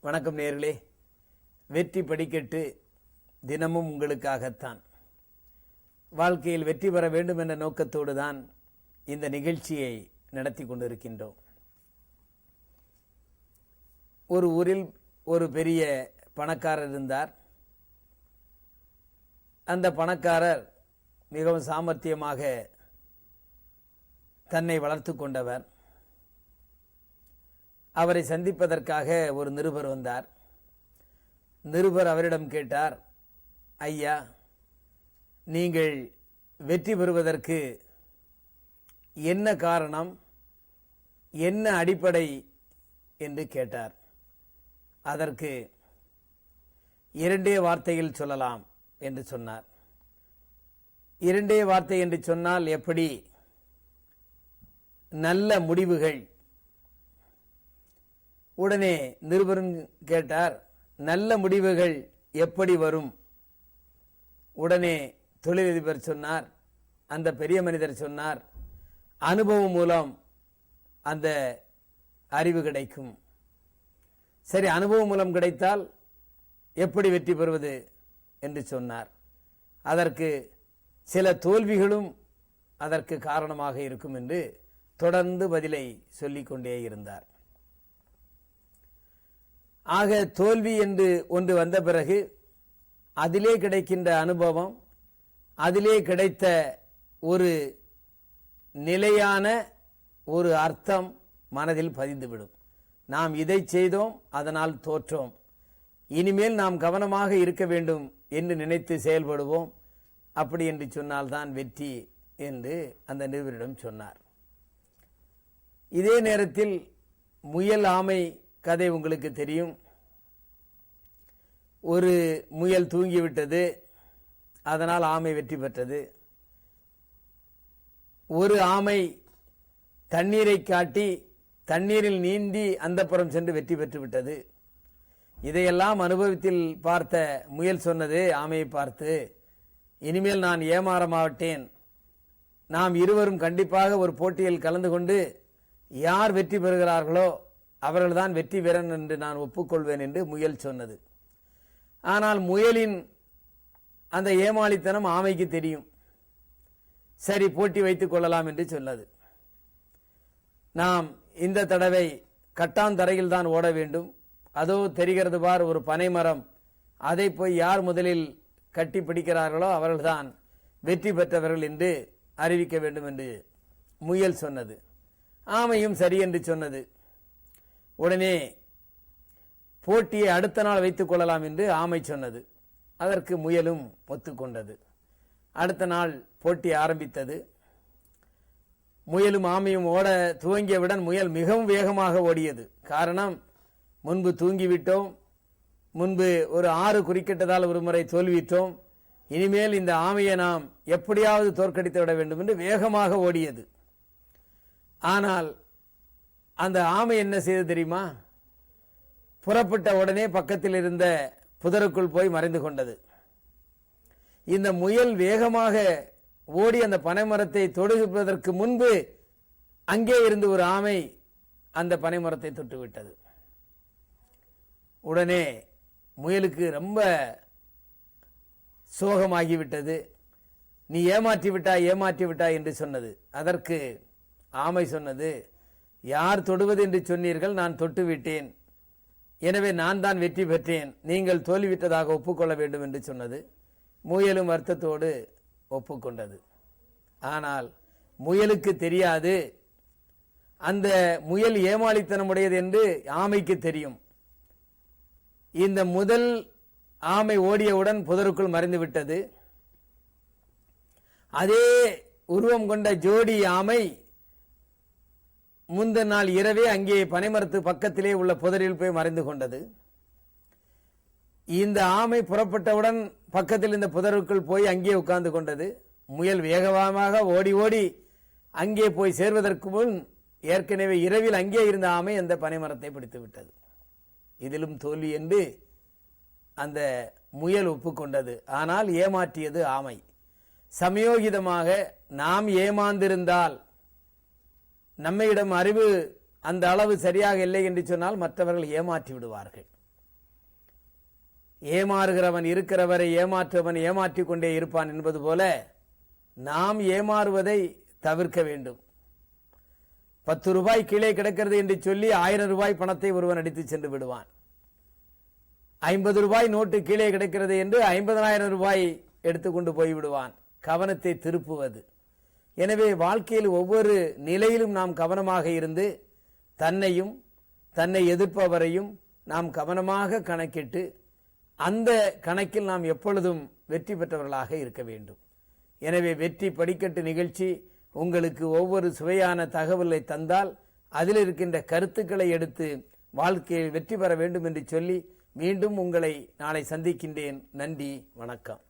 வணக்கம் நேயர்களே. வெற்றி படிக்கட்டு தினமும் உங்களுக்காகத்தான். வாழ்க்கையில் வெற்றி பெற வேண்டும் என்ற நோக்கத்தோடு தான் இந்த நிகழ்ச்சியை நடத்தி கொண்டிருக்கின்றோம். ஒரு ஊரில் ஒரு பெரிய பணக்காரர் இருந்தார். அந்த பணக்காரர் மிகவும் சாமர்த்தியமாக தன்னை வளர்த்து கொண்டவர். அவரை சந்திப்பதற்காக ஒரு நிருபர் வந்தார். நிருபர் அவரிடம் கேட்டார், ஐயா, நீங்கள் வெற்றி பெறுவதற்கு என்ன காரணம், என்ன அடிப்படை என்று கேட்டார். அதற்கு 2 வார்த்தைகள் சொல்லலாம் என்று சொன்னார். 2 வார்த்தை என்று சொன்னால் எப்படி? நல்ல முடிவுகள். உடனே நிருபரும் கேட்டார், நல்ல முடிவுகள் எப்படி வரும்? உடனே தொழிலதிபர் சொன்னார், அந்த பெரிய மனிதர் சொன்னார், அனுபவம் மூலம் அந்த அறிவு கிடைக்கும். சரி, அனுபவம் மூலம் கிடைத்தால் எப்படி வெற்றி பெறுவது என்று சொன்னார். அதற்கு சில தோல்விகளும் அதற்கு காரணமாக இருக்கும் என்று தொடர்ந்து பதிலை சொல்லிக்கொண்டே இருந்தார். ஆக தோல்வி என்று ஒன்று வந்த பிறகு அதிலே கிடைக்கின்ற அனுபவம், அதிலே கிடைத்த ஒரு நிலையான ஒரு அர்த்தம் மனதில் பதிந்துவிடும். நாம் இதை செய்தோம், அதனால் தோற்றோம், இனிமேல் நாம் கவனமாக இருக்க வேண்டும் என்று நினைத்து செயல்படுவோம். அப்படி என்று சொன்னால்தான் வெற்றி என்று அந்த நிருபரிடம் சொன்னார். இதே நேரத்தில் முயல் ஆமை கதை உங்களுக்கு தெரியும். ஒரு முயல் தூங்கிவிட்டது, அதனால் ஆமை வெற்றி பெற்றது. ஒரு ஆமை தண்ணீரை காட்டி தண்ணீரில் நீந்தி அந்தப்புறம் சென்று வெற்றி பெற்று விட்டது. இதையெல்லாம் அனுபவத்தில் பார்த்த முயல் சொன்னது ஆமையை பார்த்து, இனிமேல் நான் ஏமாற மாட்டேன், நாம் இருவரும் கண்டிப்பாக ஒரு போட்டியில் கலந்து கொண்டு யார் வெற்றி பெறுகிறார்களோ அவர்கள்தான் வெற்றி வீரன் என்று நான் ஒப்புக்கொள்வேன் என்று முயல் சொன்னது. ஆனால் முயலின் அந்த ஏமாளித்தனம் ஆமைக்கு தெரியும். சரி, போட்டி வைத்துக் கொள்ளலாம் என்று சொன்னது. நாம் இந்த தடவை கட்டாந்தரையில் தான் ஓட வேண்டும், அதோ தெரிகிறது பார் ஒரு பனைமரம், அதை போய் யார் முதலில் கட்டி பிடிக்கிறார்களோ அவர்கள்தான் வெற்றி பெற்றவர்கள் என்று அறிவிக்க வேண்டும் என்று முயல் சொன்னது. ஆமையும் சரி என்று சொன்னது. உடனே போட்டியை அடுத்த நாள் வைத்துக் கொள்ளலாம் என்று ஆமை சொன்னது. அதற்கு முயலும் ஒத்துக்கொண்டது. அடுத்த நாள் போட்டி ஆரம்பித்தது. முயலும் ஆமையும் ஓட துவங்கியவுடன் முயல் மிகவும் வேகமாக ஓடியது. காரணம், முன்பு தூங்கிவிட்டோம், முன்பு ஒரு 6 குறிக்கிட்டதால் ஒரு முறை தோல்வியிட்டோம், இனிமேல் இந்த ஆமையை நாம் எப்படியாவது தோற்கடித்து விட வேண்டும் என்று வேகமாக ஓடியது. ஆனால் அந்த ஆமை என்ன செய்தது தெரியுமா? புறப்பட்ட உடனே பக்கத்தில் இருந்த புதருக்குள் போய் மறைந்து கொண்டது. இந்த முயல் வேகமாக ஓடி அந்த பனைமரத்தை தொடுவதற்கு முன்பு அங்கே இருந்து ஒரு ஆமை அந்த பனைமரத்தை தொட்டுவிட்டது. உடனே முயலுக்கு ரொம்ப சோகமாகிவிட்டது. நீ ஏமாற்றி விட்டாய் என்று சொன்னது. அதற்கு ஆமை சொன்னது, யார் தொடுவது என்று சொன்னீர்கள், நான் தொட்டு விட்டேன், எனவே நான் தான் வெற்றி பெற்றேன், நீங்கள் தோல்விவிட்டதாக ஒப்புக்கொள்ள வேண்டும் என்று சொன்னது. முயலும் வருத்தத்தோடு ஒப்புக்கொண்டது. ஆனால் முயலுக்கு தெரியாது, அந்த முயல் ஏமாளித்தனமுடையது என்று ஆமைக்கு தெரியும். இந்த முதல் ஆமை ஓடியவுடன் புதருக்குள் மறைந்து விட்டது. அதே உருவம் கொண்ட ஜோடி ஆமை முந்தின நாள் இரவே அங்கே பனைமரத்து பக்கத்திலே உள்ள புதரில் போய் மறைந்து கொண்டது. இந்த ஆமை புறப்பட்டவுடன் பக்கத்தில் இந்த புதருக்குள் போய் அங்கே உட்கார்ந்து கொண்டது. முயல் வேகமாக ஓடி ஓடி அங்கே போய் சேர்வதற்கு முன் ஏற்கனவே இரவில் அங்கே இருந்த ஆமை அந்த பனைமரத்தை பிடித்து விட்டது. இதிலும் தோல்வி என்று அந்த முயல் ஒப்புக்கொண்டது. ஆனால் ஏமாற்றியது ஆமை. சமயோகிதமாக நாம் ஏமாந்திருந்தால், நம்மிடம் அறிவு அந்த அளவு சரியாக இல்லை என்று சொன்னால் மற்றவர்கள் ஏமாற்றி விடுவார்கள். ஏமாறுகிறவன் இருக்கிறவரை ஏமாற்றவன் ஏமாற்றிக் கொண்டே இருப்பான் என்பது போல நாம் ஏமாறுவதை தவிர்க்க வேண்டும். 10 ரூபாய் கீழே கிடக்கிறது என்று சொல்லி 1000 ரூபாய் பணத்தை ஒருவன் அடித்து சென்று விடுவான். 50 ரூபாய் நோட்டு கீழே கிடக்கிறது என்று 50,000 ரூபாய் எடுத்துக்கொண்டு போய்விடுவான். கவனத்தை திருப்புவது. எனவே வாழ்க்கையில் ஒவ்வொரு நிலையிலும் நாம் கவனமாக இருந்து தன்னையும் தன்னை எதிர்ப்பவரையும் நாம் கவனமாக கணக்கிட்டு அந்த கணக்கில் நாம் எப்பொழுதும் வெற்றி பெற்றவர்களாக இருக்க வேண்டும். எனவே வெற்றி படிக்கட்டு நிகழ்ச்சி உங்களுக்கு ஒவ்வொரு சுவையான தகவலை தந்தால் அதில் இருக்கின்ற கருத்துக்களை எடுத்து வாழ்க்கையில் வெற்றி பெற வேண்டும் என்று சொல்லி மீண்டும் உங்களை நாளை சந்திக்கின்றேன். நன்றி, வணக்கம்.